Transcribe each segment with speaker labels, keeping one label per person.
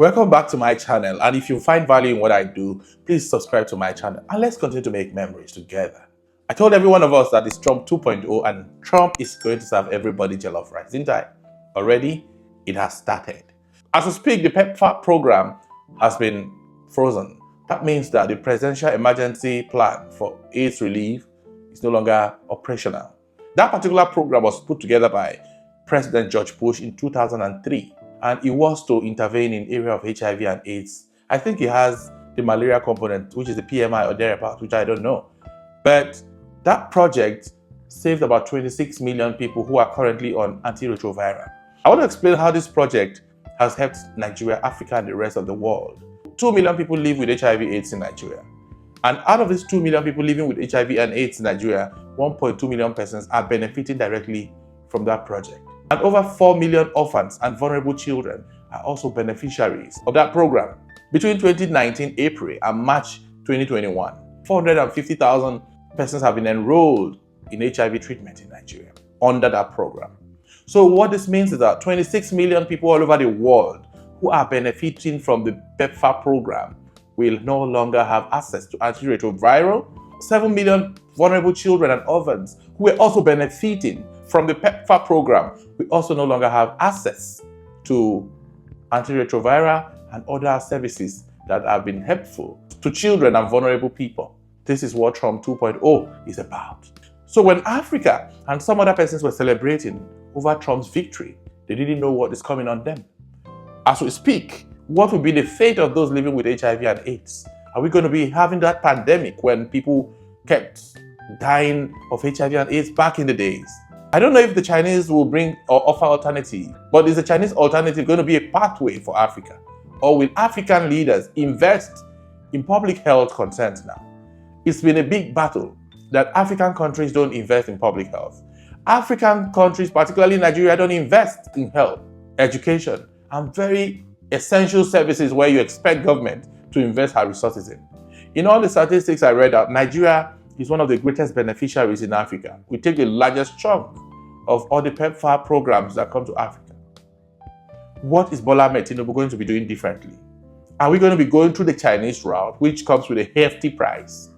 Speaker 1: Welcome back to my channel, and if you find value in what I do, please subscribe to my channel and let's continue to make memories together. I told every one of us that it's Trump 2.0 and Trump is going to serve everybody jollof rice, didn't I? Already, it has started. As we speak, the PEPA program has been frozen. That means that the Presidential Emergency Plan for AIDS relief is no longer operational. That particular program was put together by President George Bush in 2003. And it was to intervene in the area of HIV and AIDS. I think it has the malaria component, which is the PMI or thereabouts, which I don't know. But that project saved about 26 million people who are currently on antiretroviral. I want to explain how this project has helped Nigeria, Africa, and the rest of the world. 2 million people live with HIV/AIDS in Nigeria. And out of these 2 million people living with HIV and AIDS in Nigeria, 1.2 million persons are benefiting directly from that project. And over 4 million orphans and vulnerable children are also beneficiaries of that program. Between 2019 April and March 2021, 450,000 persons have been enrolled in HIV treatment in Nigeria under that program. So what this means is that 26 million people all over the world who are benefiting from the PEPFAR program will no longer have access to antiretroviral. 7 million vulnerable children and orphans who are also benefiting from the PEPFAR program will also no longer have access to antiretroviral and other services that have been helpful to children and vulnerable people. This is what Trump 2.0 is about. So when Africa and some other persons were celebrating over Trump's victory, they didn't know what is coming on them. As we speak, what will be the fate of those living with HIV and AIDS? Are we going to be having that pandemic when people kept dying of HIV and AIDS back in the days? I don't know if the Chinese will bring or offer alternative, but is the Chinese alternative going to be a pathway for Africa? Or will African leaders invest in public health concerns now? It's been a big battle that African countries don't invest in public health. African countries, particularly Nigeria, don't invest in health, education, and very essential services where you expect government to invest her resources in. In all the statistics I read out, Nigeria is one of the greatest beneficiaries in Africa. We take the largest chunk of all the PEPFAR programs that come to Africa. What is Bola Ahmed Tinubu going to be doing differently? Are we going to be going through the Chinese route, which comes with a hefty price?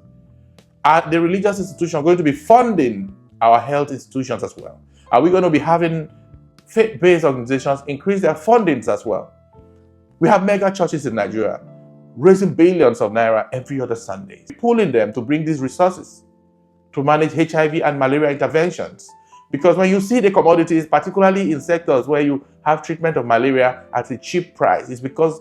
Speaker 1: Are the religious institutions going to be funding our health institutions as well? Are we going to be having faith-based organizations increase their fundings as well? We have mega churches in Nigeria raising billions of naira every other Sunday, pulling them to bring these resources to manage HIV and malaria interventions. Because when you see the commodities, particularly in sectors where you have treatment of malaria at a cheap price, it's because